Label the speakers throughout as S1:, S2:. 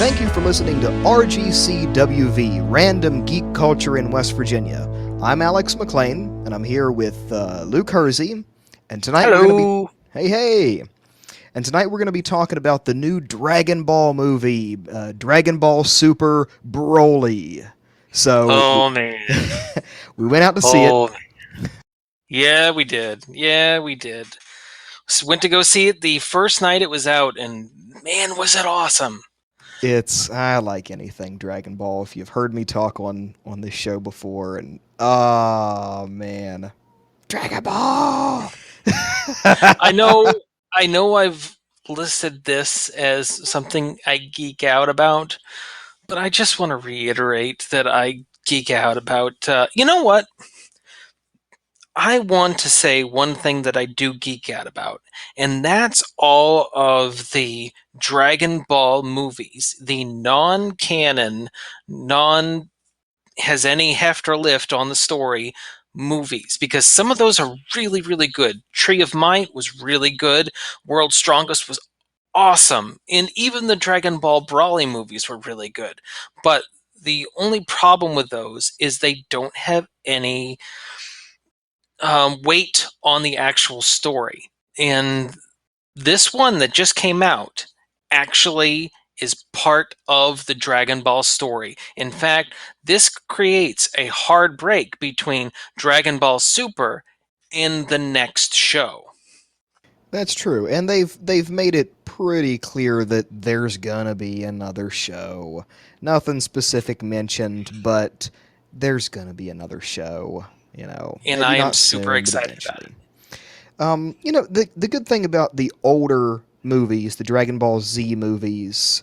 S1: Thank you for listening to RGCWV, Random Geek Culture in West Virginia. I'm Alex McLean, and I'm here with Luke Hersey, and tonight we're going to be... Hey! And tonight we're going to be talking about the new Dragon Ball movie, Dragon Ball Super Broly. So,
S2: man.
S1: we went out to see it.
S2: Yeah, we did. Went to go see it the first night it was out, and man, was it awesome.
S1: I like anything Dragon Ball. If you've heard me talk on this show before, and man, Dragon Ball.
S2: I know I've listed this as something I geek out about, but I just want to reiterate that I geek out about, you know what? I want to say one thing that I do geek out about, and that's all of the Dragon Ball movies, the non-canon, has any heft or lift on the story movies, because some of those are really, really good. Tree of Might was really good. World's Strongest was awesome. And even the Dragon Ball Broly movies were really good. But the only problem with those is they don't have any weight on the actual story. And this one that just came out actually is part of the Dragon Ball story. In fact, this creates a hard break between Dragon Ball Super and the next show.
S1: That's true, and they've made it pretty clear that there's gonna be another show. Nothing specific mentioned, but there's gonna be another show. You know,
S2: and I am super excited about it.
S1: You know, the good thing about the older movies, the Dragon Ball Z movies,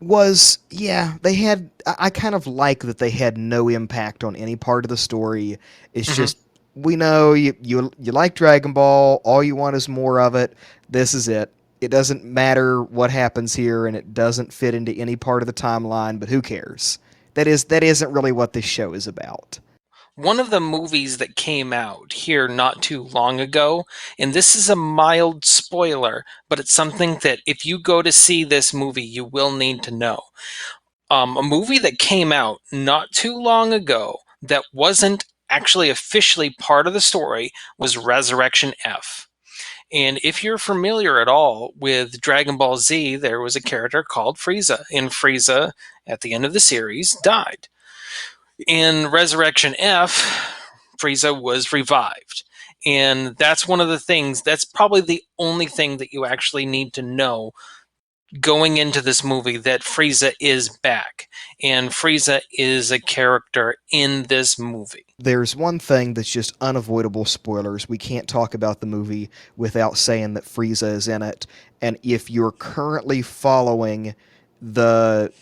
S1: was, yeah, they had... I kind of like that they had no impact on any part of the story. It's just, we know you like Dragon Ball, all you want is more of it, this is it. It doesn't matter what happens here, and it doesn't fit into any part of the timeline, but who cares? That isn't really what this show is about.
S2: One of the movies that came out here not too long ago, and this is a mild spoiler, but it's something that if you go to see this movie, you will need to know. A movie that came out not too long ago that wasn't actually officially part of the story was Resurrection F. And if you're familiar at all with Dragon Ball Z, there was a character called Frieza, and Frieza, at the end of the series, died. In Resurrection F, Frieza was revived. And that's one of the things, that's probably the only thing that you actually need to know going into this movie, that Frieza is back. And Frieza is a character in this movie.
S1: There's one thing that's just unavoidable spoilers. We can't talk about the movie without saying that Frieza is in it. And if you're currently following the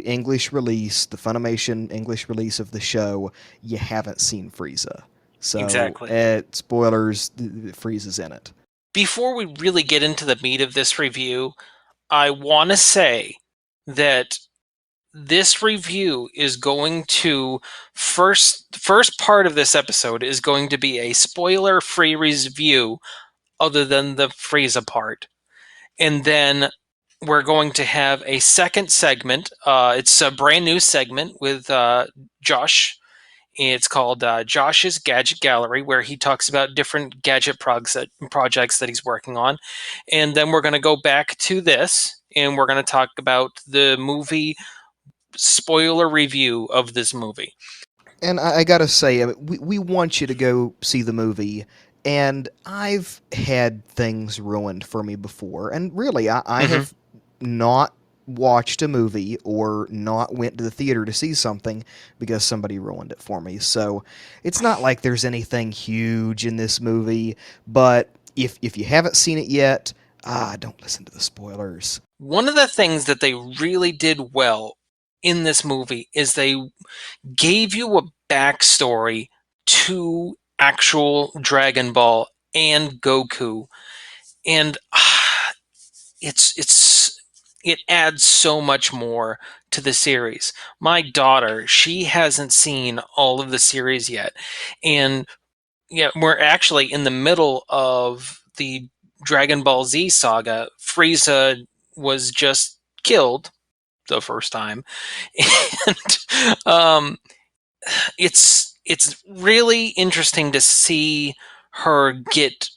S1: English release, the Funimation English release of the show, you haven't seen Frieza. So,
S2: exactly.
S1: Spoilers, Frieza's in it.
S2: Before we really get into the meat of this review, I want to say that this review is going to first part of this episode is going to be a spoiler-free review other than the Frieza part. And then we're going to have a second segment. It's a brand new segment with Josh. It's called Josh's Gadget Gallery, where he talks about different gadget projects that he's working on. And then we're going to go back to this, and we're going to talk about the movie spoiler review of this movie.
S1: And I gotta say, we want you to go see the movie, and I've had things ruined for me before, and really, I have not watched a movie or not went to the theater to see something because somebody ruined it for me. So it's not like there's anything huge in this movie, but if you haven't seen it yet, don't listen to the spoilers.
S2: One of the things that they really did well in this movie is they gave you a backstory to actual Dragon Ball and Goku, and it adds so much more to the series. My daughter, she hasn't seen all of the series yet, and yeah, we're actually in the middle of the Dragon Ball Z saga. Frieza was just killed the first time, and it's really interesting to see her get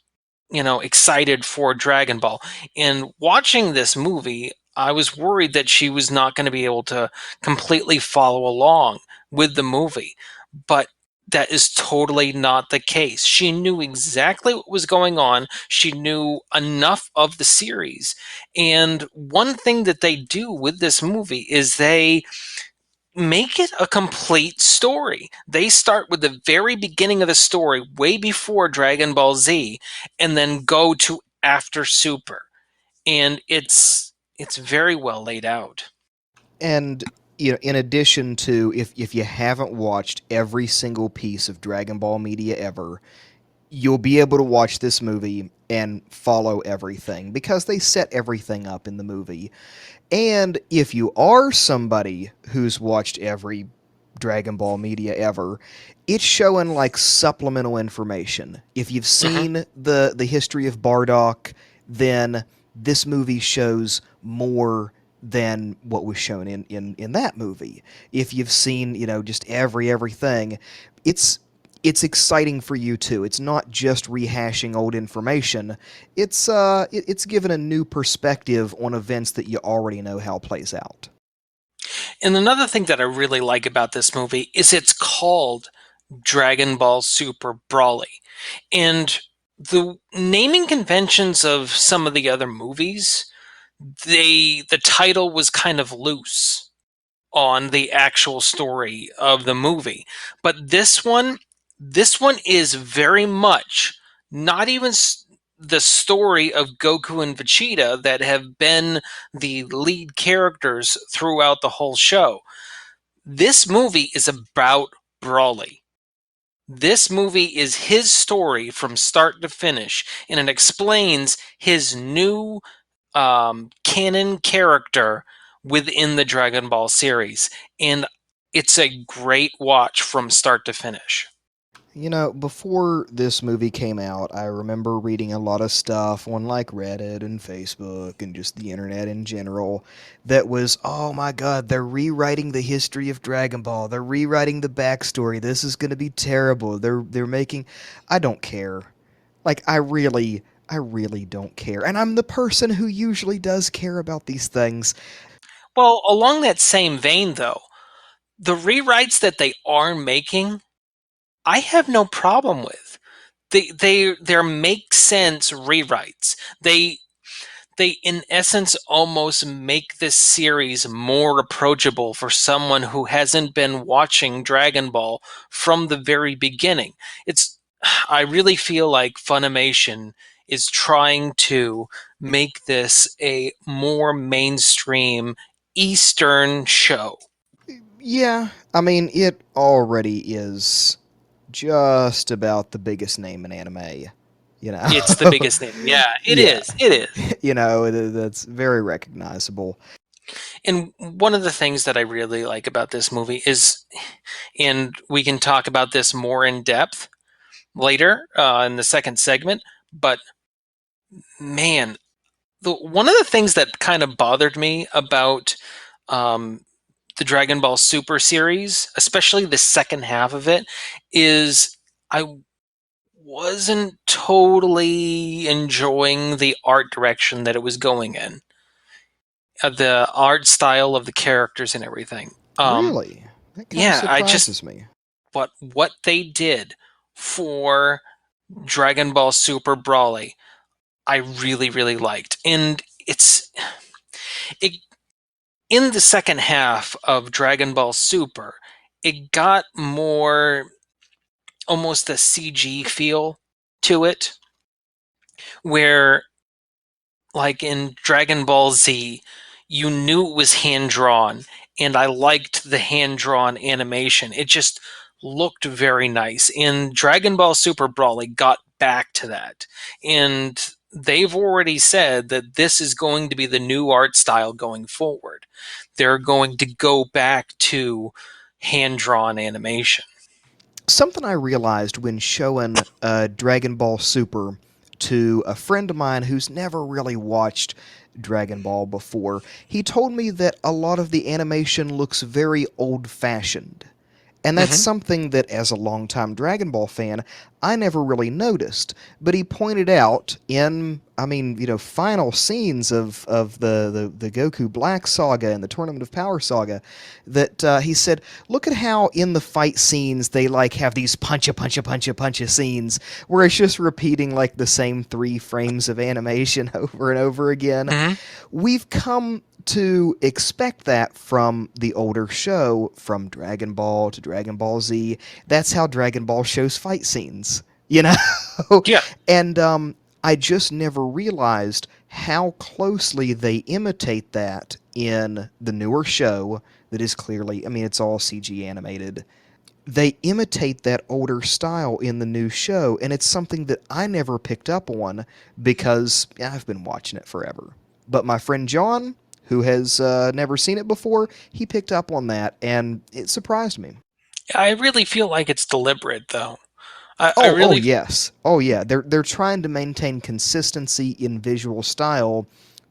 S2: excited for Dragon Ball. And watching this movie, I was worried that she was not going to be able to completely follow along with the movie. But that is totally not the case. She knew exactly what was going on. She knew enough of the series. And one thing that they do with this movie is they make it a complete story. They start with the very beginning of the story, way before Dragon Ball Z, and then go to after Super. And it's very well laid out.
S1: And in addition to, if you haven't watched every single piece of Dragon Ball media ever, you'll be able to watch this movie and follow everything because they set everything up in the movie. And if you are somebody who's watched every Dragon Ball media ever, it's showing like supplemental information. If you've
S2: Hmm.
S1: seen the history of Bardock, then this movie shows more than what was shown in that movie. If you've seen, just everything, it's it's exciting for you too. It's not just rehashing old information. It's given a new perspective on events that you already know how plays out.
S2: And another thing that I really like about this movie is it's called Dragon Ball Super Broly. And the naming conventions of some of the other movies, the title was kind of loose on the actual story of the movie. But this one is very much not even the story of Goku and Vegeta that have been the lead characters throughout the whole show. This movie is about Broly. This movie is his story from start to finish, and it explains his new canon character within the Dragon Ball series. And it's a great watch from start to finish.
S1: Before this movie came out, I remember reading a lot of stuff on like Reddit and Facebook and just the internet in general that was, oh my god, they're rewriting the history of Dragon Ball. They're rewriting the backstory. This is going to be terrible. They're making I don't care. Like I really don't care. And I'm the person who usually does care about these things.
S2: Well, along that same vein, though, the rewrites that they are making, I have no problem with. They're make sense rewrites. They in essence almost make this series more approachable for someone who hasn't been watching Dragon Ball from the very beginning. It's I really feel like Funimation is trying to make this a more mainstream Eastern show.
S1: Yeah, I mean, it already is just about the biggest name in anime, you know.
S2: It's the biggest name. Yeah, it
S1: Yeah,
S2: is. It is.
S1: that's very recognizable.
S2: And one of the things that I really like about this movie is, and we can talk about this more in depth later in the second segment, but man, one of the things that kind of bothered me about um, the Dragon Ball Super series, especially the second half of it, is I wasn't totally enjoying the art direction that it was going in, the art style of the characters and everything.
S1: Really, that kind of
S2: Yeah, I just
S1: surprises me.
S2: what they did for Dragon Ball Super Brawly, I really really liked, and it in the second half of Dragon Ball Super, it got more almost a CG feel to it, where like in Dragon Ball Z, you knew it was hand drawn, and I liked the hand drawn animation. It just looked very nice. And Dragon Ball Super Brawly got back to that. And they've already said that this is going to be the new art style going forward. They're going to go back to hand drawn animation.
S1: Something I realized when showing Dragon Ball Super to a friend of mine who's never really watched Dragon Ball before. He told me that a lot of the animation looks very old fashioned. And that's
S2: Hmm.
S1: something that, as a longtime Dragon Ball fan, I never really noticed. But he pointed out in, final scenes of the Goku Black Saga and the Tournament of Power Saga, that he said, look at how in the fight scenes they like have these puncha scenes where it's just repeating like the same 3 frames of animation over and over again.
S2: Hmm.
S1: We've come to expect that from the older show, from Dragon Ball to Dragon Ball Z. That's how Dragon Ball shows fight scenes, you know?
S2: Yeah.
S1: And I just never realized how closely they imitate that in the newer show that is clearly, it's all CG animated. They imitate that older style in the new show, and it's something that I never picked up on because I've been watching it forever. But my friend John, who has never seen it before, he picked up on that, and it surprised me.
S2: I really feel like it's deliberate, though. I
S1: Oh
S2: really.
S1: yes, oh yeah. They're trying to maintain consistency in visual style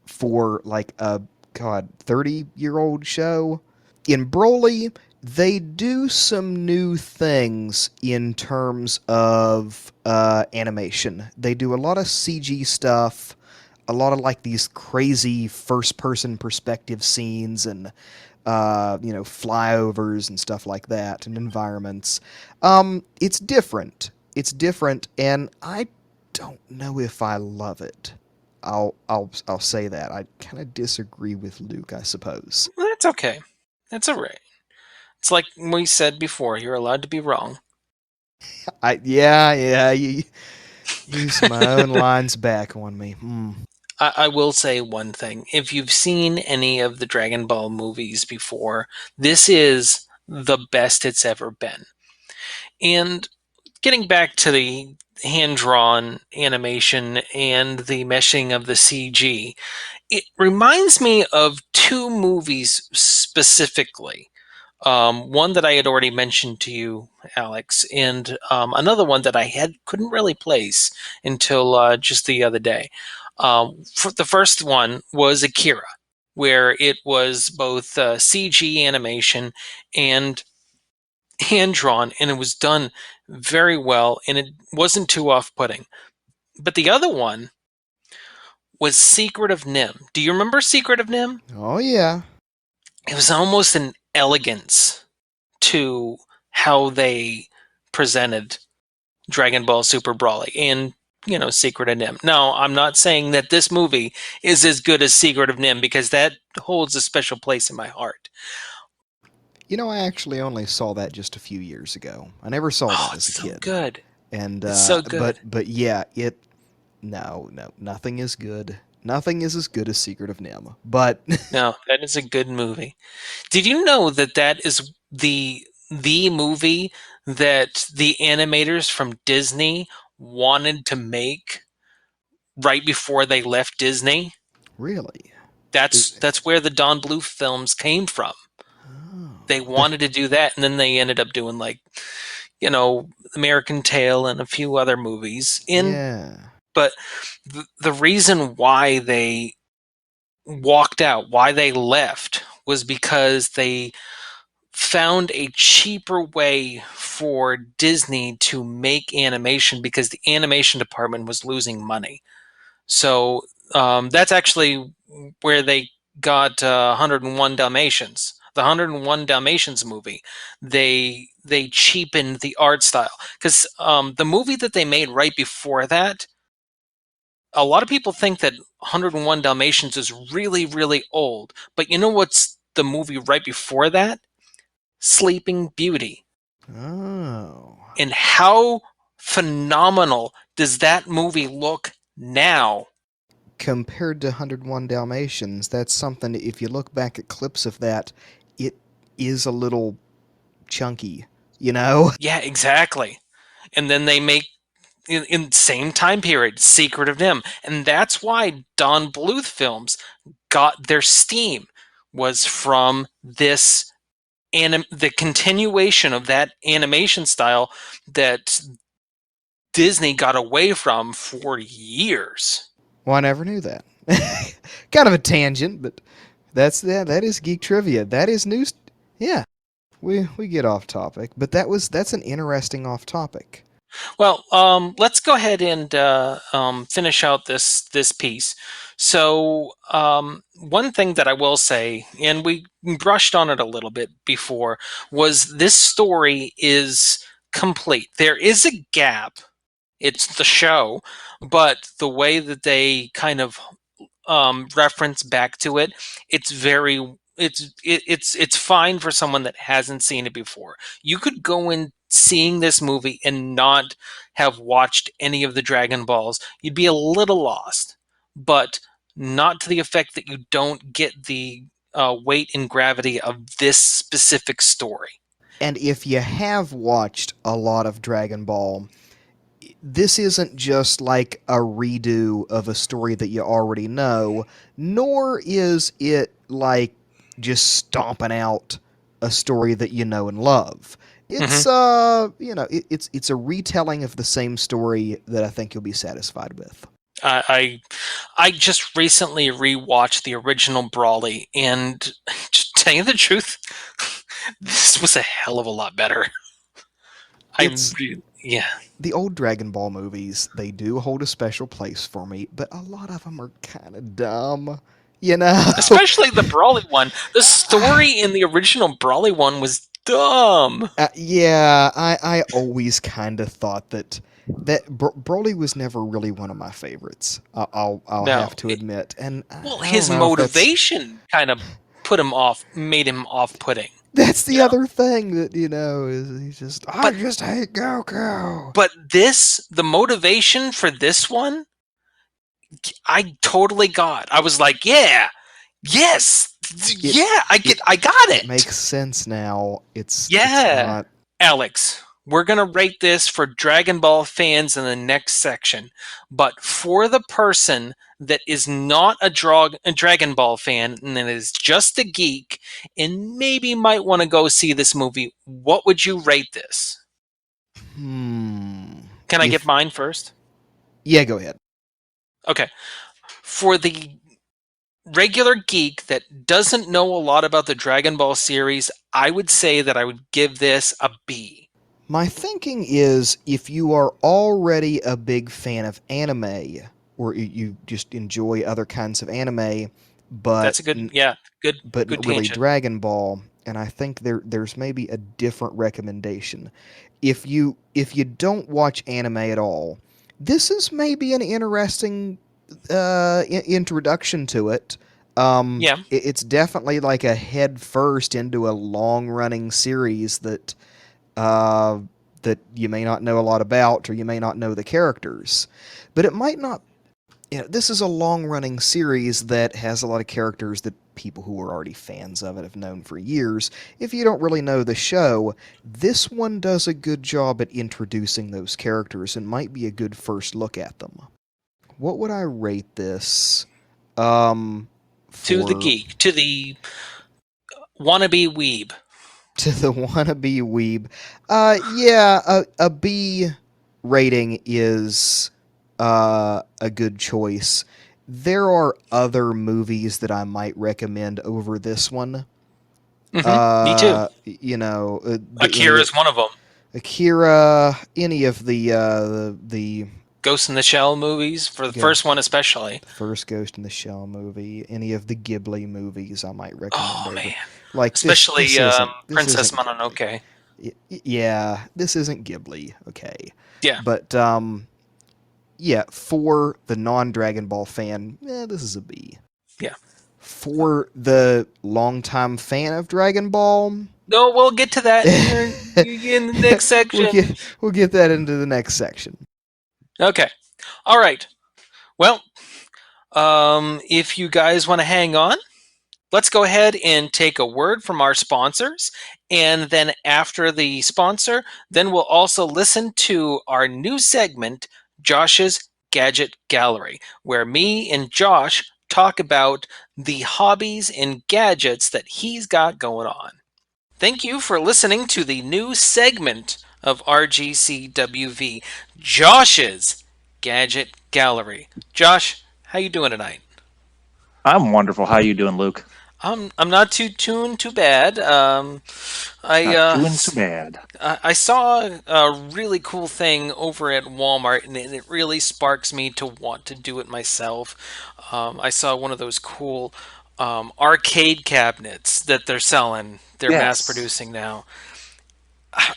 S1: for like a 30-year-old show. In Broly, they do some new things in terms of animation. They do a lot of CG stuff, a lot of like these crazy first-person perspective scenes and flyovers and stuff like that, and environments. It's different. It's different, and I don't know if I love it. I'll say that. I kind of disagree with Luke, I suppose.
S2: Well, that's okay. That's all right. It's like we said before, you're allowed to be wrong.
S1: Yeah, you use my own lines back on me.
S2: I will say one thing. If you've seen any of the Dragon Ball movies before, this is the best it's ever been. And getting back to the hand drawn animation and the meshing of the CG, it reminds me of 2 movies specifically. One that I had already mentioned to you, Alex, and another one that I couldn't really place until just the other day. For the first one was Akira, where it was both CG animation and hand drawn, and it was done very well, and it wasn't too off putting. But the other one was Secret of Nim. Do you remember Secret of Nim?
S1: Oh yeah.
S2: It was almost an elegance to how they presented Dragon Ball Super Brawly and Secret of Nim. Now, I'm not saying that this movie is as good as Secret of Nim because that holds a special place in my heart.
S1: I actually only saw that just a few years ago. I never saw
S2: Oh,
S1: that
S2: it's
S1: as a
S2: so
S1: kid.
S2: good.
S1: And
S2: It's so
S1: but
S2: good.
S1: but yeah, it no, nothing is good. Nothing is as good as Secret of Nim. But
S2: No, that is a good movie. Did you know that that is the movie that the animators from Disney wanted to make right before they left Disney?
S1: really,
S2: That's
S1: it,
S2: that's where the Don Bluth films came from.
S1: oh,
S2: They wanted to do that, and then they ended up doing like American Tail and a few other movies.
S1: yeah,
S2: But the reason why they walked out, why they left, was because they found a cheaper way for Disney to make animation because the animation department was losing money. So that's actually where they got 101 Dalmatians. The 101 Dalmatians movie, they cheapened the art style because the movie that they made right before that, a lot of people think that 101 Dalmatians is really really old, but you know what's the movie right before that? Sleeping Beauty.
S1: oh.
S2: And how phenomenal does that movie look now?
S1: Compared to 101 Dalmatians, that's something. If you look back at clips of that, it is a little chunky. You know.
S2: Yeah, exactly. And then they make in same time period Secret of Nim, and that's why Don Bluth films got their steam was from this the continuation of that animation style that Disney got away from for years.
S1: Well, I never knew that. Kind of a tangent, but that is geek trivia. That is news. Yeah, we get off topic, but that's an interesting off topic.
S2: Well, let's go ahead and finish out this piece. So, one thing that I will say, and we brushed on it a little bit before, was this story is complete. There is a gap. It's the show, but the way that they kind of reference back to it, it's very it's fine for someone that hasn't seen it before. You could go in seeing this movie and not have watched any of the Dragon Balls. You'd be a little lost, but not to the effect that you don't get the weight and gravity of this specific story.
S1: And if you have watched a lot of Dragon Ball, this isn't just like a redo of a story that you already know, nor is it like just stomping out a story that you know and love.
S2: Hmm.
S1: It's it's a retelling of the same story that I think you'll be satisfied with.
S2: I I just recently rewatched the original Brawly, and to tell you the truth, this was a hell of a lot better.
S1: It's
S2: Yeah,
S1: the old Dragon Ball movies, they do hold a special place for me, but a lot of them are kind of dumb. You know?
S2: especially the Brawly one. The story in the original Brawly one was dumb.
S1: Yeah, I always kind of thought that Broly was never really one of my favorites. I'll
S2: No,
S1: have to admit, and
S2: well,
S1: I don't
S2: his
S1: know if
S2: motivation kind of put him off, made him off-putting.
S1: that's
S2: You
S1: the
S2: know,
S1: other thing that is he's just I
S2: but
S1: just hate Goku.
S2: the motivation for this one, I totally got. I was like, yeah, yes,
S1: It
S2: yeah,
S1: it
S2: I got
S1: it
S2: it.
S1: makes sense now. It's
S2: Yeah.
S1: not.
S2: Alex, we're going to rate this for Dragon Ball fans in the next section. But for the person that is not a Dragon Ball fan and that is just a geek and maybe might want to go see this movie, what would you rate this?
S1: Hmm.
S2: Can I get
S1: If
S2: mine first?
S1: Yeah, go ahead.
S2: Okay. For the regular geek that doesn't know a lot about the Dragon Ball series, I would say that I would give this a B.
S1: My thinking is if you are already a big fan of anime, or you just enjoy other kinds of anime, but
S2: That's a good, yeah, good
S1: not really
S2: tangent.
S1: Dragon Ball, and I think there's maybe a different recommendation. If you don't watch anime at all, this is maybe an interesting introduction to it.
S2: Yeah.
S1: It's definitely like a head first into a long running series uh, that you may not know a lot about, or you may not know the characters. But it might not. This is a long running series that has a lot of characters that people who are already fans of it have known for years. If you don't really know the show, this one does a good job at introducing those characters and might be a good first look at them. What would I rate this? Um,
S2: To the
S1: for
S2: geek, to the wannabe weeb.
S1: to the wannabe weeb. Yeah, a B rating is a good choice. There are other movies that I might recommend over this one.
S2: Me too. Akira
S1: The
S2: is one of them.
S1: Akira, any of the
S2: Ghost in the Shell movies, for the
S1: go
S2: first one especially.
S1: the first Ghost in the Shell movie, any of the Ghibli movies I might recommend
S2: Oh
S1: over.
S2: man,
S1: Like
S2: especially
S1: this
S2: Princess
S1: isn't Ghibli.
S2: Mononoke.
S1: Yeah, this isn't Ghibli, okay.
S2: Yeah,
S1: But yeah, for the non-Dragon Ball fan, this is a B.
S2: yeah.
S1: For the longtime fan of Dragon Ball,
S2: No, we'll get to that in the next
S1: we'll
S2: section.
S1: get that into the next section.
S2: Okay. All right. Well, if you guys want to hang on, let's go ahead and take a word from our sponsors. And then after the sponsor, then we'll also listen to our new segment, Josh's Gadget Gallery, where me and Josh talk about the hobbies and gadgets that he's got going on. Thank you for listening to the new segment of RGCWV, Josh's Gadget Gallery. Josh, how you doing tonight?
S3: I'm wonderful. How you doing, Luke?
S2: I'm not too bad. I
S3: Not
S2: uh,
S3: doing so bad.
S2: I saw a really cool thing over at Walmart, and it really sparks me to want to do it myself. I saw one of those cool arcade cabinets that they're selling. They're mass
S3: Yes.
S2: producing now,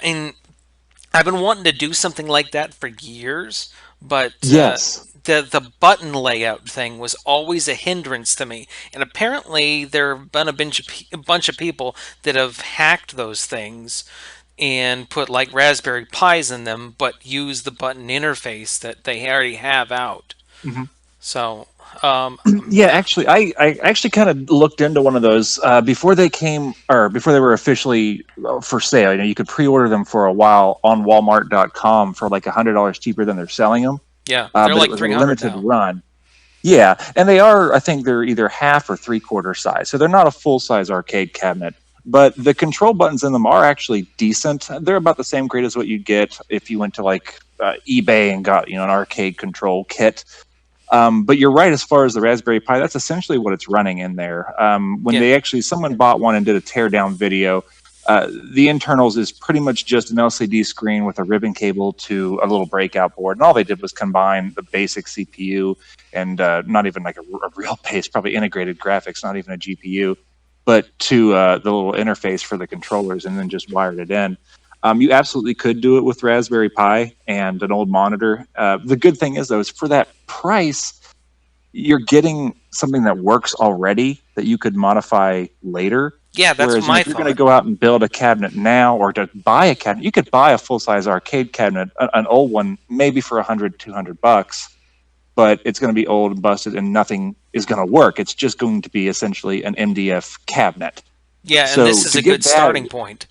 S2: and I've been wanting to do something like that for years, but
S3: Yes.
S2: the button layout thing was always a hindrance to me. And apparently, there have been a bunch of people that have hacked those things and put like Raspberry Pis in them, but use the button interface that they already have out.
S3: hmm
S2: So,
S3: Yeah, actually, I actually kind of looked into one of those before they came or before they were officially for sale. You know, you could pre-order them for a while on Walmart.com for like $100 cheaper than they're selling them,
S2: yeah, they're
S3: but it
S2: like
S3: was a
S2: 300
S3: limited
S2: now.
S3: run. Yeah, and they are. I think they're either half or three-quarter size, so they're not a full-size arcade cabinet. But the control buttons in them are actually decent. They're about the same grade as what you'd get if you went to like eBay and got an arcade control kit. But you're right as far as the Raspberry Pi. That's essentially what it's running in there. When
S2: Yeah,
S3: they actually someone bought one and did a teardown video, the internals is pretty much just an LCD screen with a ribbon cable to a little breakout board, and all they did was combine the basic CPU and not even like a real base, probably integrated graphics, not even a GPU, but to the little interface for the controllers, and then just wired it in. You absolutely could do it with Raspberry Pi and an old monitor. The good thing is, though, is for that price, you're getting something that works already that you could modify later.
S2: yeah, that's
S3: Whereas,
S2: my
S3: if you're going to
S2: thought.
S3: go out and build a cabinet now or to buy a cabinet, you could buy a full size arcade cabinet, an old one, maybe for 100, $200, but it's going to be old and busted and nothing is going to work. It's just going to be essentially an MDF cabinet.
S2: Yeah, and
S3: So
S2: this is
S3: to
S2: a good
S3: get that,
S2: starting point.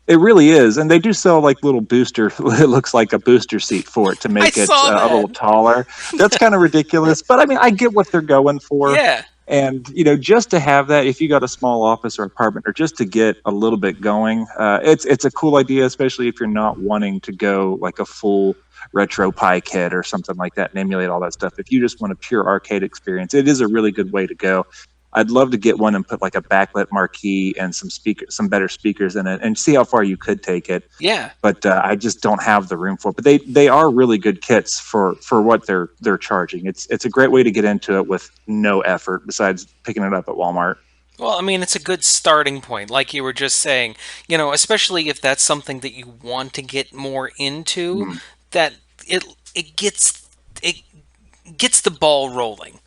S3: it really is, and they do sell like little booster. It looks like a booster seat for it to
S2: I
S3: make it
S2: saw
S3: a
S2: that.
S3: little taller. That's kind of ridiculous, but I mean, I get what they're going for.
S2: Yeah,
S3: And just to have that, if you got a small office or apartment, or just to get a little bit going, it's a cool idea, especially if you're not wanting to go like a full retro Pi kit or something like that and emulate all that stuff. If you just want a pure arcade experience, it is a really good way to go. I'd love to get one and put like a backlit marquee and some better speakers in it, and see how far you could take it.
S2: yeah.
S3: But I just don't have the room for it. But they are really good kits for what they're charging. It's a great way to get into it with no effort besides picking it up at Walmart.
S2: Well, I mean, it's a good starting point, like you were just saying. Especially if that's something that you want to get more into,
S3: Mm.
S2: that it it gets it gets the ball rolling.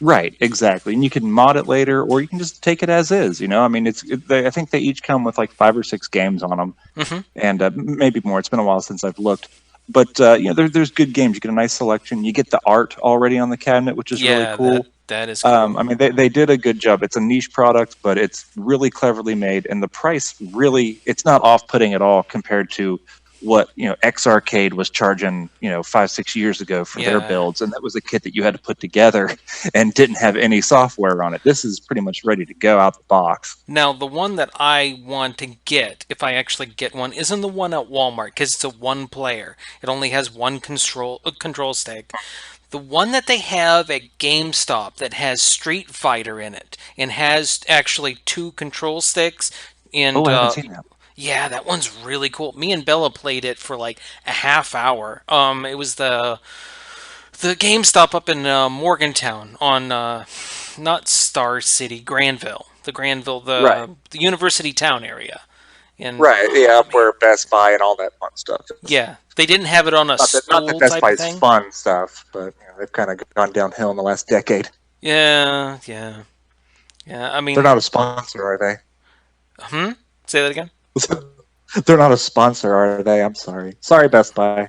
S3: Right, exactly. And you can mod it later, or you can just take it as is. I mean, I think they each come with like 5 or 6 games on them,
S2: Hmm.
S3: and maybe more. It's been a while since I've looked, but there's good games. You get a nice selection. You get the art already on the cabinet, which is really
S2: Yeah, that
S3: cool.
S2: that is cool.
S3: I mean, they did a good job. It's a niche product, but it's really cleverly made, and the price really it's not off-putting at all compared to what X Arcade was charging 5 6 years ago for their
S2: Yeah.
S3: builds, and that was a kit that you had to put together and didn't have any software on it. This is pretty much ready to go out the box.
S2: Now, the one that I want to get, if I actually get one, isn't the one at Walmart because it's a one player. It only has one control stick. The one that they have at GameStop that has Street Fighter in it and has actually two control sticks,
S3: Oh,
S2: and
S3: I haven't seen that.
S2: yeah, that one's really cool. Me and Bella played it for like a half hour. It was the GameStop up in Morgantown on not Star City, Granville,
S3: Right.
S2: the University Town area. And
S3: Right, yeah,
S2: oh
S3: up
S2: man,
S3: where Best Buy and all that fun stuff is.
S2: yeah, they didn't have it on a
S3: Not that
S2: stool
S3: Best
S2: type of
S3: Buy's
S2: thing.
S3: fun stuff, but they've kind of gone downhill in the last decade.
S2: Yeah, yeah, yeah. I
S3: They're
S2: mean,
S3: not a sponsor, are they?
S2: hmm. Say that again.
S3: They're not a sponsor, are they? I'm sorry. Sorry, Best Buy.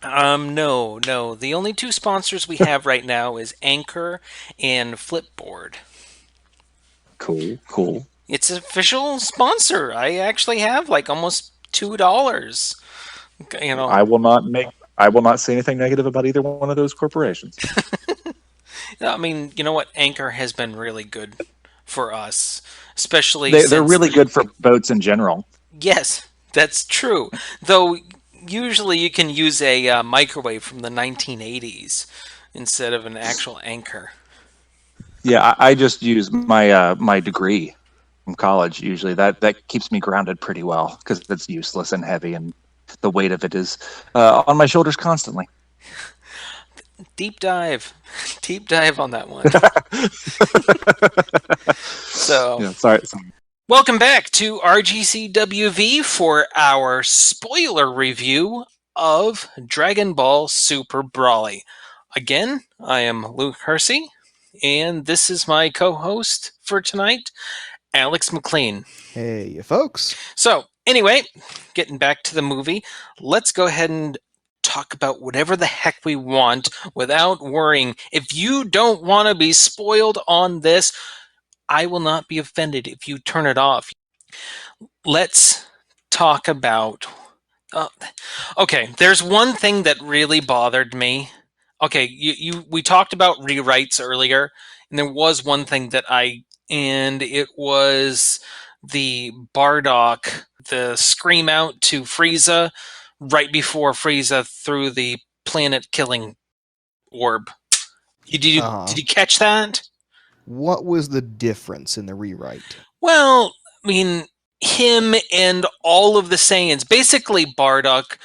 S2: No, no. The only two sponsors we have right now is Anchor and Flipboard.
S3: Cool, cool.
S2: It's an official sponsor. I actually have like almost $2. You know,
S3: I will not say anything negative about either one of those corporations.
S2: I mean, you know what? Anchor has been really good for us, especially
S3: They're
S2: since
S3: really good for boats in general.
S2: yes, That's true. Though usually you can use a microwave from the 1980s instead of an actual anchor.
S3: Yeah, I just use my degree from college. Usually that keeps me grounded pretty well because it's useless and heavy, and the weight of it is on my shoulders constantly.
S2: Deep dive. Deep dive on that one. So,
S3: Yeah, sorry.
S2: welcome back to RGCWV for our spoiler review of Dragon Ball Super Broly. Again, I am Luke Hersey, and this is my co host for tonight, Alex McLean.
S1: Hey, folks.
S2: So, anyway, getting back to the movie, let's go ahead and talk about whatever the heck we want without worrying. If you don't want to be spoiled on this, I will not be offended if you turn it off. Let's talk about. Uh, okay, there's one thing that really bothered me. Okay, we talked about rewrites earlier, and there was one thing and it was the Bardock, the scream out to Frieza right before Frieza threw the planet killing orb. Did you catch that?
S1: What was the difference in the rewrite?
S2: Well, I mean, him and all of the Saiyans, basically Bardock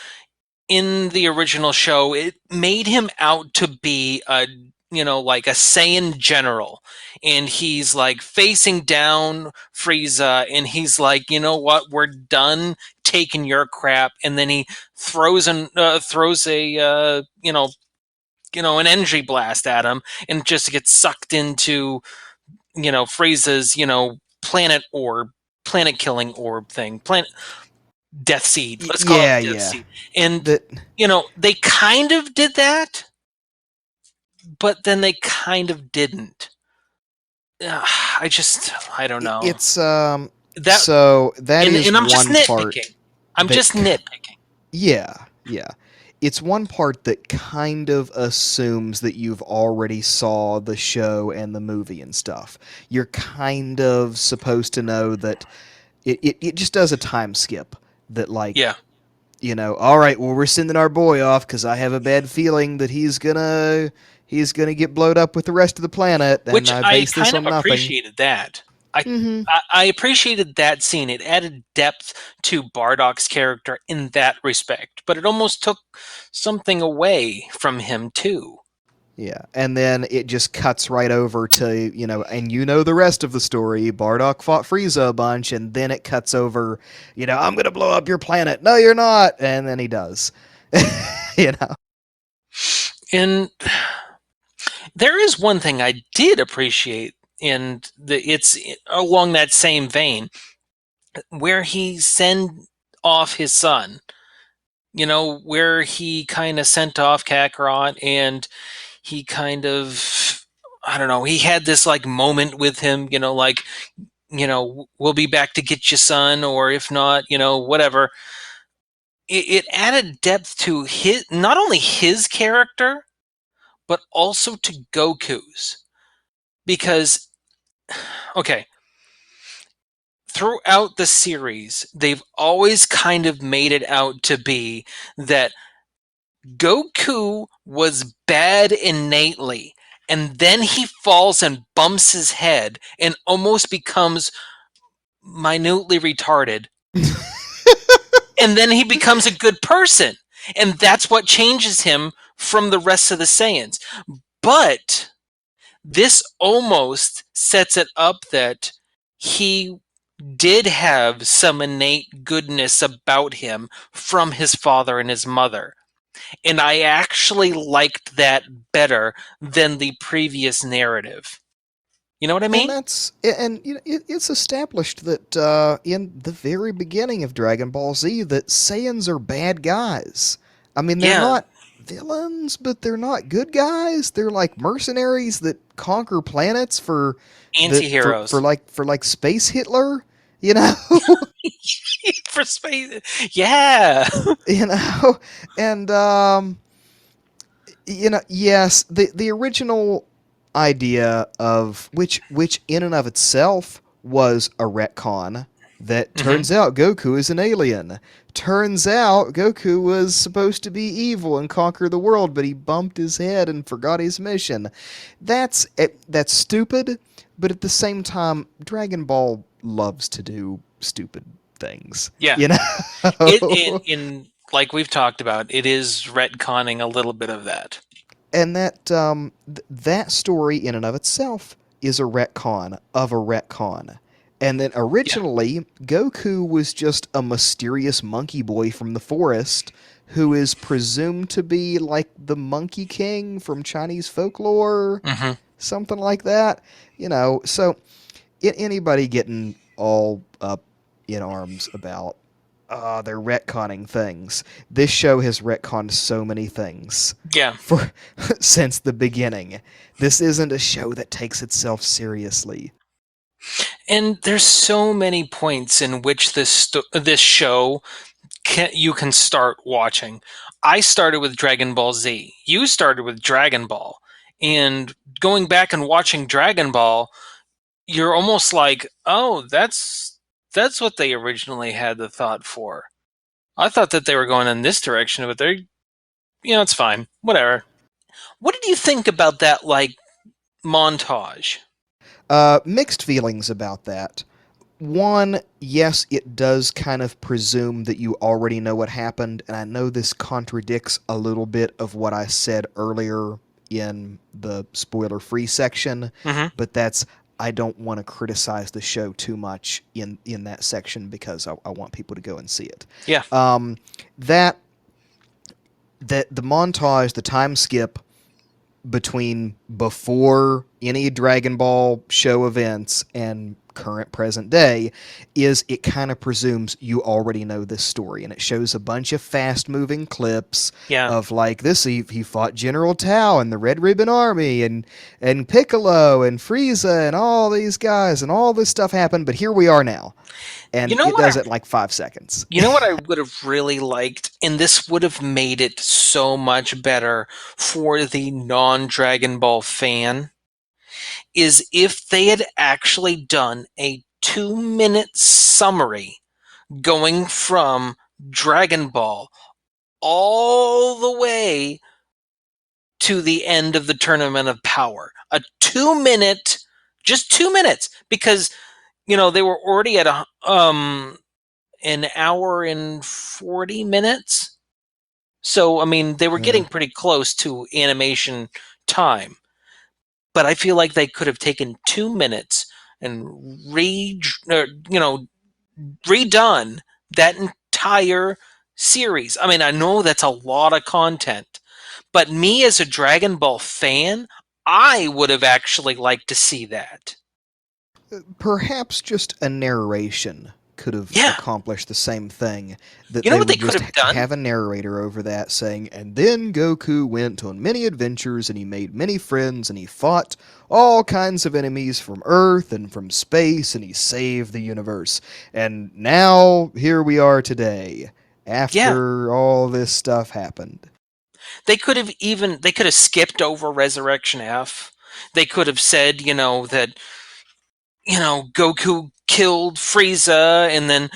S2: in the original show, it made him out to be like a Saiyan general. And he's like facing down Frieza and he's like, you know what, we're done taking your crap. And then he throws a an energy blast at him and just gets sucked into Frieza's planet killing orb thing, planet death seed. Let's call it death
S1: Yeah.
S2: seed. And
S1: That
S2: they kind of did that, but then they kind of didn't. I don't know.
S1: it's
S2: That
S1: so that is
S2: and I'm
S1: one
S2: just
S1: part.
S2: nitpicking. I'm
S1: that
S2: just nitpicking.
S1: Yeah. It's one part that kind of assumes that you've already saw the show and the movie and stuff. You're kind of supposed to know that it just does a time skip that, like,
S2: Yeah.
S1: all right, well, we're sending our boy off because I have a bad feeling that he's gonna get blowed up with the rest of the planet, and
S2: Which
S1: I
S2: I
S1: base this
S2: kind of
S1: on nothing.
S2: appreciated that. I,
S1: Mm-hmm.
S2: I appreciated that scene. It added depth to Bardock's character in that respect, but it almost took something away from him too.
S1: Yeah, and then it just cuts right over to, and the rest of the story. Bardock fought Frieza a bunch, and then it cuts over, I'm gonna blow up your planet. No, you're not, and then he does. you know.
S2: And there is one thing I did appreciate, and it's along that same vein, where he sent off his son. Where he kind of sent off Kakarot, and he kind of, I don't know, he had this like moment with him, like, we'll be back to get you, son, or if not, whatever. It added depth to not only his character, but also to Goku's. Because, okay, throughout the series, they've always kind of made it out to be that Goku was bad innately, and then he falls and bumps his head and almost becomes minutely retarded. And then he becomes a good person. And that's what changes him from the rest of the Saiyans. But this almost sets it up that he did have some innate goodness about him from his father and his mother. And I actually liked that better than the previous narrative. You know what I mean?
S1: It's established that in the very beginning of Dragon Ball Z that Saiyans are bad guys. I mean, they're
S2: Yeah.
S1: not villains, but they're not good guys. They're like mercenaries that conquer planets for
S2: Anti-heroes.
S1: for like space Hitler, you know.
S2: For space. Yeah.
S1: And yes, the original idea of which in and of itself was a retcon that turns out Goku is an alien. Turns out Goku was supposed to be evil and conquer the world, but he bumped his head and forgot his mission. That's stupid, but at the same time, Dragon Ball loves to do stupid things.
S2: Yeah.
S1: You know?
S2: In like we've talked about, it is retconning a little bit of that.
S1: And that story in and of itself is a retcon of a retcon. And then originally, Goku was just a mysterious monkey boy from the forest who is presumed to be like the Monkey King from Chinese folklore, something like that. You know, so anybody getting all up in arms about they're retconning things. This show has retconned so many things.
S2: Yeah.
S1: Since the beginning. This isn't a show that takes itself seriously.
S2: And there's so many points in which this show you can start watching. I started with Dragon Ball Z. You started with Dragon Ball. And going back and watching Dragon Ball, you're almost like, oh, that's what they originally had the thought for. I thought that they were going in this direction, but they're, it's fine. Whatever. What did you think about that, like, montage?
S1: Mixed feelings about that. One, yes, it does kind of presume that you already know what happened, and I know this contradicts a little bit of what I said earlier in the spoiler-free section, but I don't want to criticize the show too much in that section because I want people to go and see it.
S2: Yeah.
S1: The montage, the time skip between before any Dragon Ball show events and current present day is it kind of presumes you already know this story, and it shows a bunch of fast moving clips of like this he fought General Tao and the Red Ribbon Army and Piccolo and Frieza and all these guys and all this stuff happened, but here we are now. And it does it in like 5 seconds.
S2: You know what I would have really liked, and this would have made it so much better for the non-Dragon Ball fan, is if they had actually done a 2-minute summary going from Dragon Ball all the way to the end of the Tournament of Power. A 2-minute, just 2 minutes, because they were already at an hour and 40 minutes. So, I mean, they were getting pretty close to animation time. But I feel like they could have taken 2 minutes and redone that entire series. I mean, I know that's a lot of content, but me as a Dragon Ball fan, I would have actually liked to see that.
S1: Perhaps just a narration could have accomplished the same thing. That
S2: you know what they
S1: would
S2: could have done?
S1: Have a narrator over that saying, and then Goku went on many adventures and he made many friends and he fought all kinds of enemies from Earth and from space and he saved the universe. And now here we are today after all this stuff happened.
S2: They could have skipped over Resurrection F. They could have said, that Goku killed Frieza, and then,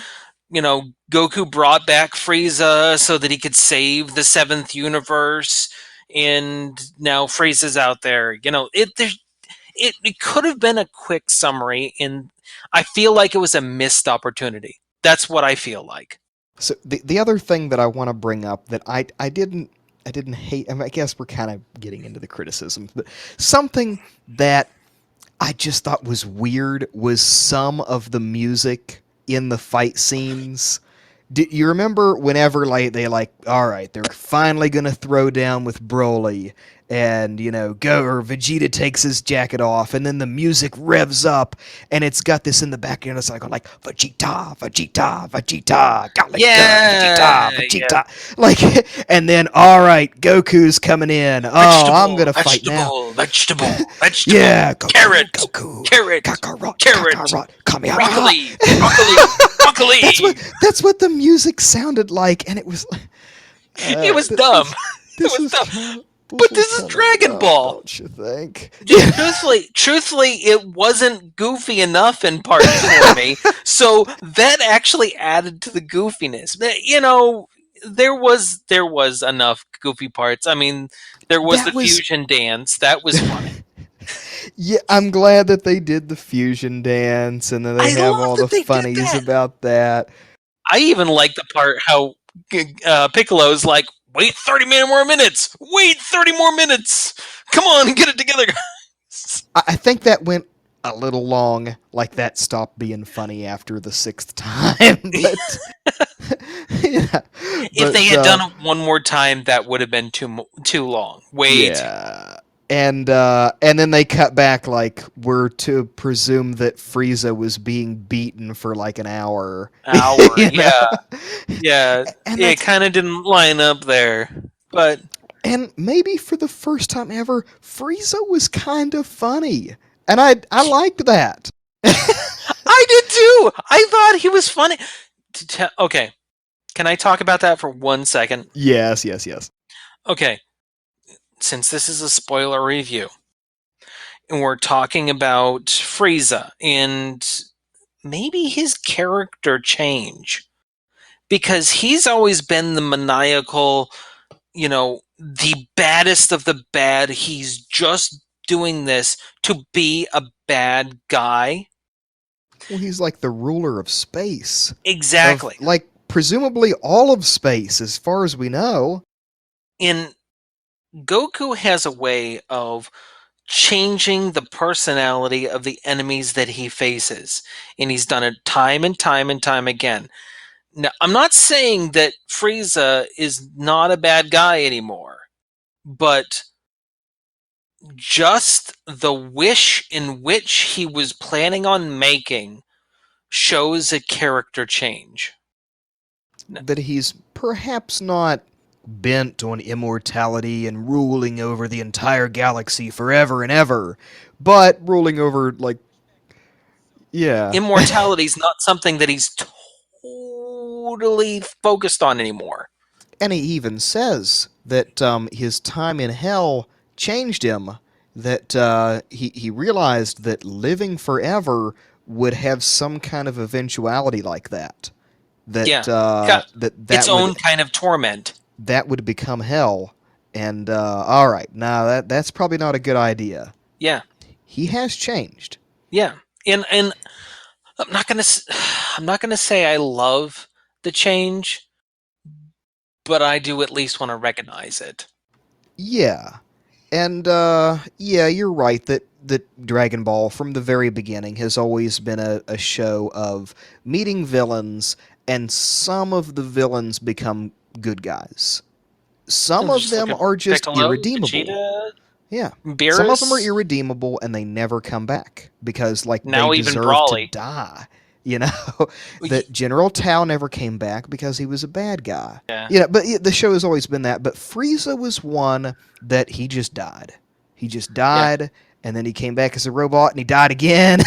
S2: Goku brought back Frieza so that he could save the 7th universe, and now Frieza's out there. It could have been a quick summary, and I feel like it was a missed opportunity. That's what I feel like.
S1: So the other thing that I want to bring up that I didn't hate, I guess we're kind of getting into the criticisms, but something that I just thought was weird was some of the music in the fight scenes. Do you remember whenever all right, they're finally gonna throw down with Broly, and Vegeta takes his jacket off, and then the music revs up, and it's got this in the background. It's like Vegeta, Vegeta, Vegeta, Vegeta, and then all right, Goku's coming in. I'm gonna fight now.
S2: Vegetable,
S1: yeah,
S2: carrot,
S1: Kakarot,
S2: broccoli.
S1: That's what the music sounded like, and it was.
S2: It was dumb. It was dumb.
S1: sequels
S2: But
S1: will
S2: this is
S1: come
S2: Dragon
S1: enough,
S2: Ball.
S1: don't you think?
S2: Truthfully, it wasn't goofy enough in parts for me. So that actually added to the goofiness. There was enough goofy parts. I mean, there was the
S1: That was
S2: fusion dance. That was funny.
S1: Yeah, I'm glad that they did the fusion dance and then they
S2: I
S1: have
S2: love
S1: all the
S2: that they did
S1: funnies
S2: that.
S1: about that.
S2: I even like the part how Piccolo's like, wait 30 more minutes. Wait 30 more minutes. Come on, get it together, guys.
S1: I think that went a little long. Like that stopped being funny after the sixth time, but yeah,
S2: If they
S1: but
S2: had done it one more time, that would have been too long. Way too long.
S1: yeah. And then they cut back like we're to presume that Frieza was being beaten for like an hour.
S2: Hour,
S1: You know?
S2: yeah.
S1: And
S2: It
S1: that's
S2: kind of didn't line up there, but
S1: and maybe for the first time ever, Frieza was kind of funny. And I liked that.
S2: I did too. I thought he was funny. Okay, can I talk about that for 1 second?
S1: Yes, yes, yes.
S2: Okay, since this is a spoiler review, and we're talking about Frieza and maybe his character change, because he's always been the maniacal, the baddest of the bad. He's just doing this to be a bad guy.
S1: Well, he's like the ruler of space. Of
S2: Exactly.
S1: like presumably all of space as far as we know.
S2: And Goku has a way of changing the personality of the enemies that he faces. And he's done it time and time and time again. Now, I'm not saying that Frieza is not a bad guy anymore, but just the wish in which he was planning on making shows a character change.
S1: That he's perhaps not bent on immortality and ruling over the entire galaxy forever and ever, but ruling over like yeah.
S2: Immortality is not something that he's totally focused on anymore.
S1: And he even says that his time in hell changed him. That he realized that living forever would have some kind of eventuality like that.
S2: Yeah,
S1: That
S2: got its
S1: that
S2: own
S1: would
S2: kind of torment.
S1: become hell. And all right, now that's probably not a good idea.
S2: Yeah,
S1: He has changed.
S2: yeah, and I'm not gonna say I love the change, but I do at least want to recognize it.
S1: Yeah. And yeah, you're right that Dragon Ball from the very beginning has always been a show of meeting villains, and some of the villains become good guys. Some of
S2: Just look
S1: them
S2: at
S1: are just
S2: Piccolo,
S1: irredeemable.
S2: Vegeta,
S1: Yeah. Some of them are
S2: Beerus,
S1: irredeemable and they never come back because like they
S2: now even
S1: deserve to
S2: Broly.
S1: die. You know, that General Tao never came back because he was a bad guy.
S2: Yeah,
S1: But the show has always been that. But Frieza was one that he just died. He just
S2: yeah,
S1: died, and then he came back as a robot, and he died again.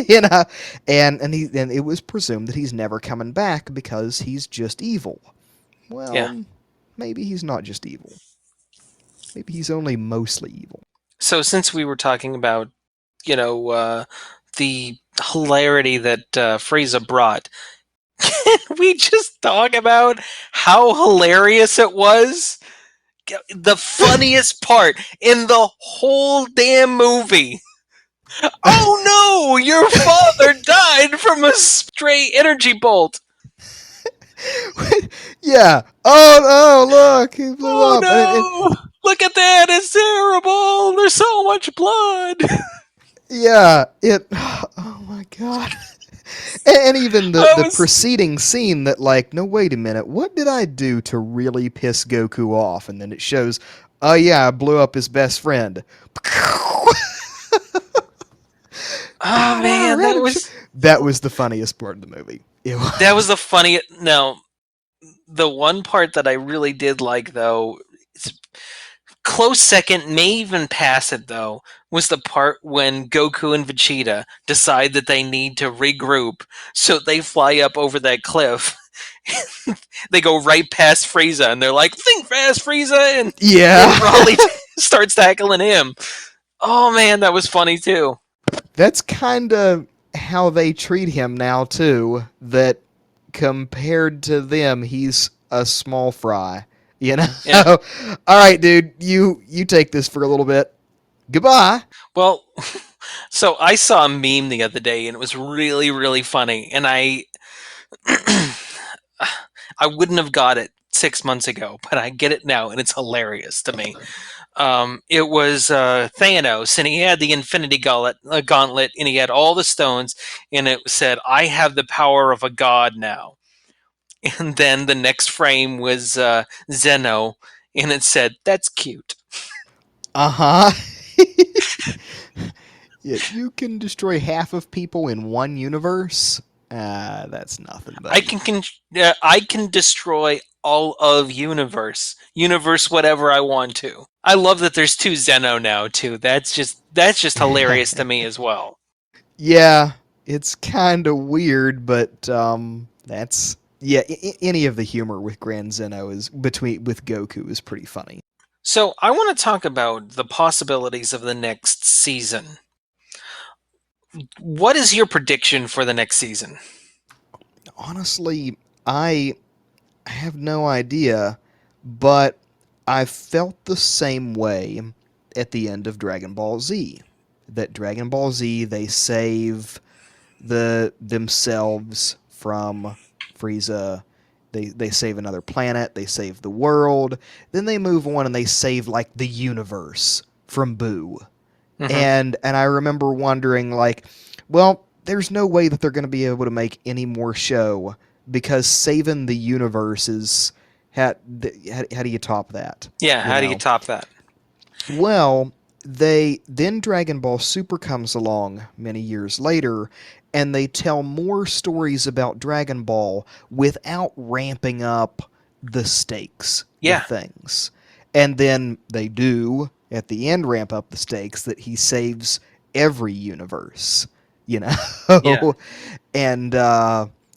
S1: You know, and it was presumed that he's never coming back because he's just evil.
S2: yeah.
S1: Well, maybe he's not just evil. Maybe he's only mostly evil.
S2: So since we were talking about, the hilarity that Frieza brought, can we just talk about how hilarious it was? The funniest part in the whole damn movie. Oh no, your father died from a stray energy bolt.
S1: Yeah. Oh no! Look, he blew
S2: Oh
S1: up.
S2: no, look at that, it's terrible. There's so much blood.
S1: Yeah. It. Oh my god. And even
S2: I
S1: the
S2: was
S1: preceding scene that like, no, wait a minute, what did I do to really piss Goku off? And then it shows, oh yeah, I blew up his best friend.
S2: Oh man,
S1: That was the funniest part of the movie. It was.
S2: that was the funniest. No, the one part that I really did like, though, it's close second, may even pass it, though, was the part when Goku and Vegeta decide that they need to regroup, so they fly up over that cliff. They go right past Frieza, and they're like, "Think fast, Frieza!" And
S1: Yeah.
S2: Broly starts tackling him. Oh man, that was funny too.
S1: That's kind of how they treat him now too. That compared to them, he's a small fry. You know.
S2: Yeah.
S1: All right, dude. You take this for a little bit. Goodbye.
S2: Well, so I saw a meme the other day, and it was really, really funny. And I wouldn't have got it 6 months ago, but I get it now, and it's hilarious to me. It was Thanos, and he had the Infinity Gauntlet, and he had all the stones, and it said, "I have the power of a god now." And then the next frame was Zeno, and it said, "That's cute."
S1: Uh huh. Yeah, you can destroy half of people in one universe. That's nothing,
S2: I
S1: buddy.
S2: I can destroy all of universe whatever I want to. I love that there's two Zeno now too. That's just hilarious to me as well.
S1: Yeah, it's kind of weird, but that's yeah. Any of the humor with Grand Zeno is between with Goku is pretty funny.
S2: So I want to talk about the possibilities of the next season. What is your prediction for the next season?
S1: Honestly, I have no idea, but I felt the same way at the end of Dragon Ball Z. That Dragon Ball Z they save themselves from Frieza. They save another planet, they save the world, then they move on and they save like the universe from Boo.
S2: Hmm.
S1: And I remember wondering like, well, there's no way that they're going to be able to make any more show because saving the universe is how do you top that?
S2: Yeah,
S1: You
S2: how do you
S1: know.
S2: top that?
S1: Well, they then Dragon Ball Super comes along many years later and they tell more stories about Dragon Ball without ramping up the stakes with
S2: Yeah,
S1: things. And then they do at the end ramp up the stakes that he saves every universe, you
S2: yeah.
S1: know. And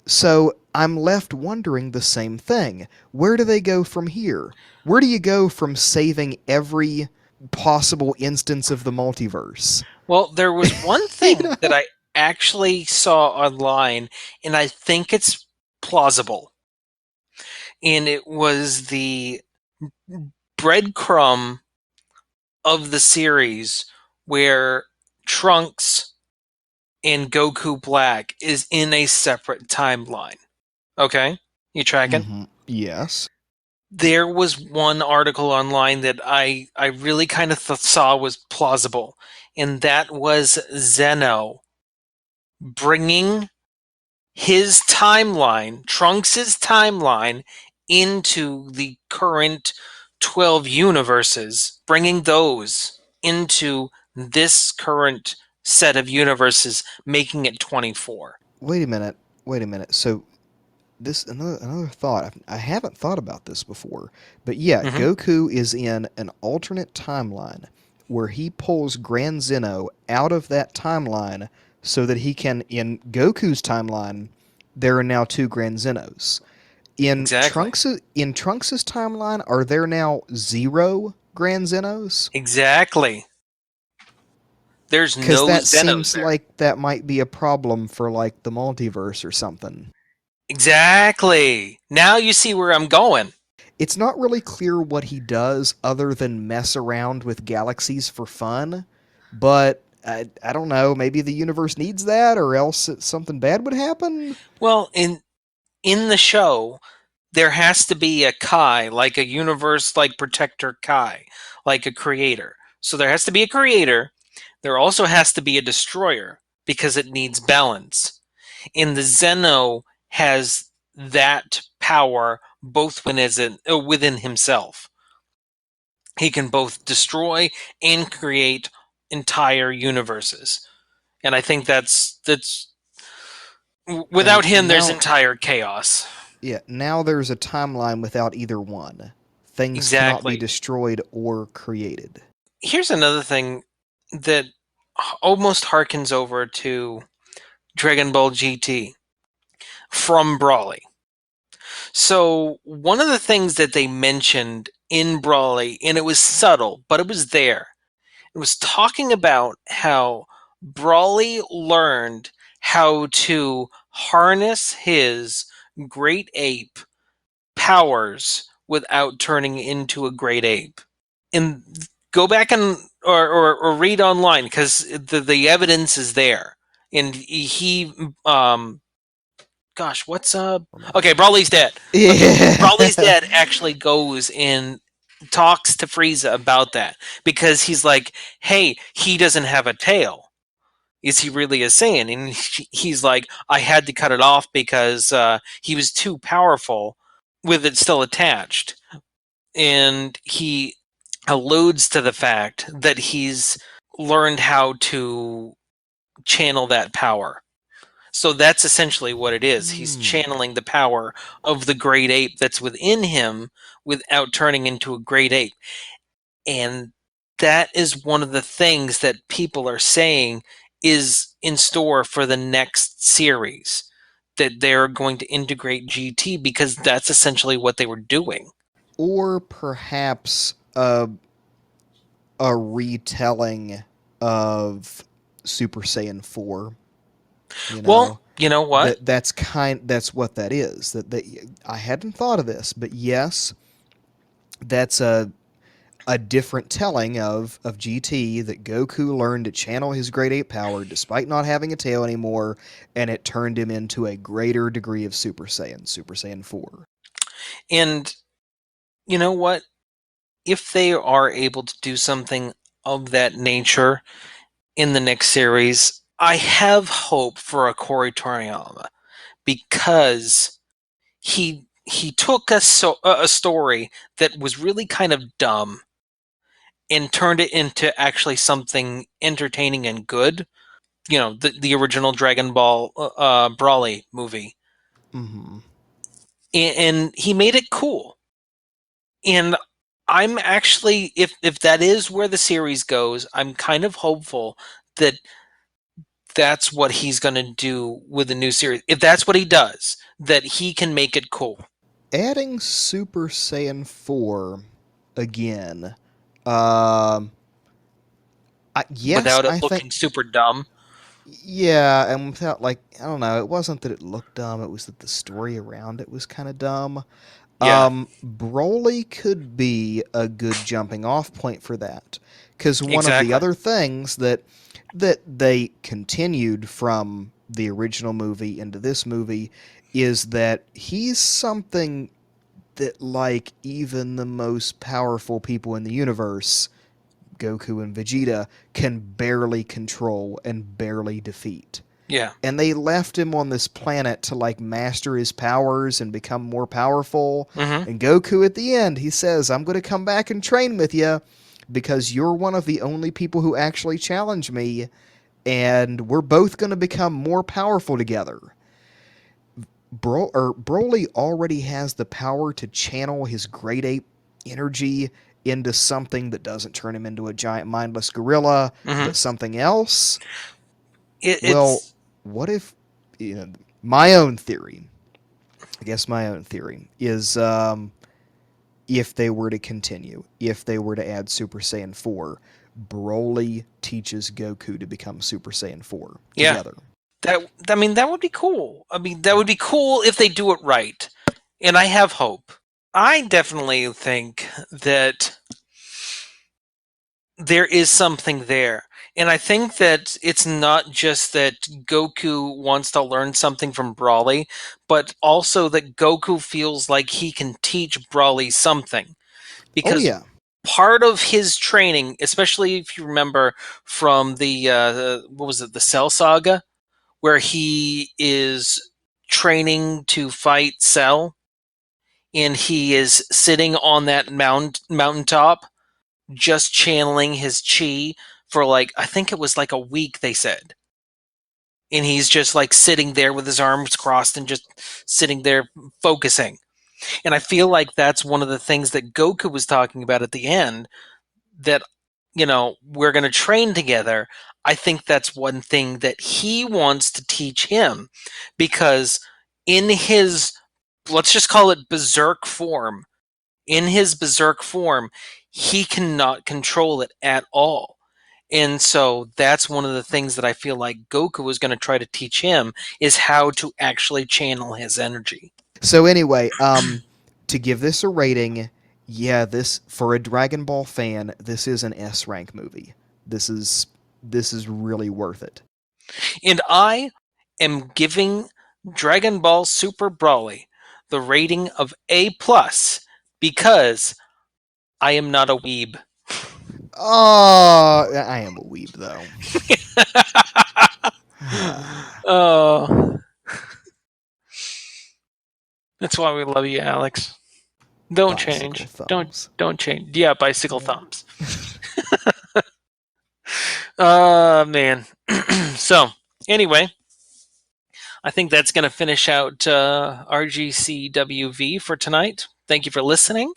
S1: so I'm left wondering the same thing. Where do they go from here? Where do you go from saving every possible instance of the multiverse?
S2: Well, there was one
S1: You
S2: thing that
S1: know?
S2: I actually saw online, and I think it's plausible. And it was the breadcrumb of the series where Trunks and Goku Black is in a separate timeline. Okay? You tracking?
S1: Mm-hmm. Yes.
S2: There was one article online that I really kind of saw was plausible, and that was Zeno bringing his timeline, Trunks' timeline, into the current 12 universes, bringing those into this current set of universes, making it 24.
S1: Wait a minute. Wait a minute. So this another thought. I haven't thought about this before, but yeah,
S2: Hmm.
S1: Goku is in an alternate timeline where he pulls Grand Zeno out of that timeline so that he can in Goku's timeline there are now two Grand Zenos.
S2: Exactly.
S1: In Trunks's timeline are there now zero Grand Zenos?
S2: Exactly. There's
S1: Cuz
S2: no
S1: that
S2: Zenos
S1: seems
S2: there.
S1: like that might be a problem for like the multiverse or something.
S2: Exactly. Now you see where I'm going.
S1: It's not really clear what he does other than mess around with galaxies for fun, but I don't know. Maybe the universe needs that, or else something bad would happen.
S2: Well, in the show, there has to be a Kai, like a universe like protector Kai, like a creator. So there has to be a creator. There also has to be a destroyer because it needs balance. And the Zeno has that power both within himself. He can both destroy and create entire universes. And I think that's
S1: And
S2: without him there's
S1: now,
S2: entire chaos.
S1: yeah, now there's a timeline without either one. Things cannot be
S2: Exactly.
S1: destroyed or created.
S2: Here's another thing that almost harkens over to Dragon Ball GT from Brawly. So, one of the things that they mentioned in Broly, and it was subtle, but it was there. It was talking about how Broly learned how to harness his great ape powers without turning into a great ape. And go back and or read online because the evidence is there. And he gosh, what's okay, Broly's dead. Okay, Broly's
S1: Yeah.
S2: dead actually goes and talks to Frieza about that because he's like, hey, he doesn't have a tail. Is he really a Saiyan? And he's like, I had to cut it off because he was too powerful with it still attached. And he alludes to the fact that he's learned how to channel that power. So that's essentially what it is. He's
S1: Hmm.
S2: channeling the power of the great ape that's within him without turning into a great ape. And that is one of the things that people are saying is in store for the next series. That they're going to integrate GT because that's essentially what they were doing.
S1: Or perhaps a retelling of Super Saiyan 4, you
S2: Well,
S1: know.
S2: you know what?
S1: That's what that is. That I hadn't thought of this, but yes, that's a different telling of GT, that Goku learned to channel his great ape power despite not having a tail anymore, and it turned him into a greater degree of Super Saiyan, Super Saiyan 4.
S2: And you know what? If they are able to do something of that nature in the next series, I have hope for a Corey Toriyama because he took a story that was really kind of dumb and turned it into actually something entertaining and good. You know, the original Dragon Ball Broly movie,
S1: Mm-hmm.
S2: and he made it cool. And I'm actually, if that is where the series goes, I'm kind of hopeful that that's what he's going to do with the new series. If that's what he does, that he can make it cool
S1: Adding Super Saiyan 4 again. Um, yes,
S2: without it
S1: I think.
S2: looking super dumb.
S1: Yeah, and without, like, I don't know, it wasn't that it looked dumb, it was that the story around it was kind of dumb.
S2: Yeah,
S1: Broly could be a good jumping off point for that, because one of the
S2: exactly.
S1: other things that they continued from the original movie into this movie is that he's something that, like, even the most powerful people in the universe, Goku and Vegeta, can barely control and barely defeat.
S2: Yeah.
S1: And they left him on this planet to, like, master his powers and become more powerful.
S2: Hmm.
S1: And Goku, at the end, he says, I'm going to come back and train with you because you're one of the only people who actually challenge me, and we're both going to become more powerful together. Broly already has the power to channel his great ape energy into something that doesn't turn him into a giant mindless gorilla,
S2: Hmm.
S1: but something else. Well,
S2: It's
S1: what if, my own theory, I guess my own theory is, if they were to continue, if they were to add Super Saiyan 4, Broly teaches Goku to become Super Saiyan 4
S2: yeah.
S1: together.
S2: That would be cool. I mean, that would be cool if they do it right. And I have hope. I definitely think that there is something there. And I think that it's not just that Goku wants to learn something from Broly, but also that Goku feels like he can teach Broly something.
S1: Oh,
S2: Because
S1: yeah.
S2: part of his training, especially if you remember from the what was it, the Cell Saga, where he is training to fight Cell, and he is sitting on that mountaintop just channeling his chi for like I think it was like a week they said. And he's just like sitting there with his arms crossed and just sitting there focusing. And I feel like that's one of the things that Goku was talking about at the end that we're going to train together. I think that's one thing that he wants to teach him because in his, let's just call it berserk form, in his berserk form, he cannot control it at all. And so that's one of the things that I feel like Goku was going to try to teach him, is how to actually channel his energy.
S1: So anyway, to give this a rating, yeah, this for a Dragon Ball fan, this is an S rank movie. This is really worth it.
S2: And I am giving Dragon Ball Super Broly the rating of A+, because I am not a weeb.
S1: Oh, I am a weeb though.
S2: Oh, that's why we love you, Alex. Don't
S1: Bicycle
S2: change.
S1: thumbs.
S2: Don't change. Yeah, bicycle
S1: Yeah.
S2: thumbs. Man. So, anyway, I think that's going to finish out RGCWV for tonight. Thank you for listening.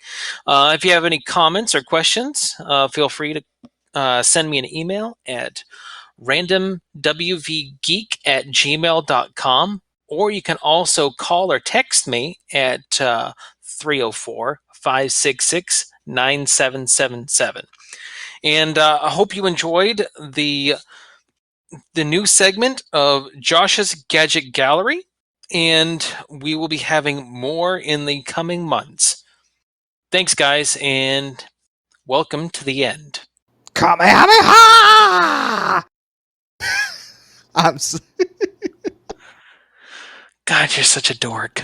S2: If you have any comments or questions, feel free to send me an email at randomwvgeek@gmail.com, or you can also call or text me at 304-566-9777. And I hope you enjoyed the new segment of Josh's Gadget Gallery, and we will be having more in the coming months. Thanks, guys, and welcome to the end.
S1: Kamehameha!
S2: God, you're such a dork.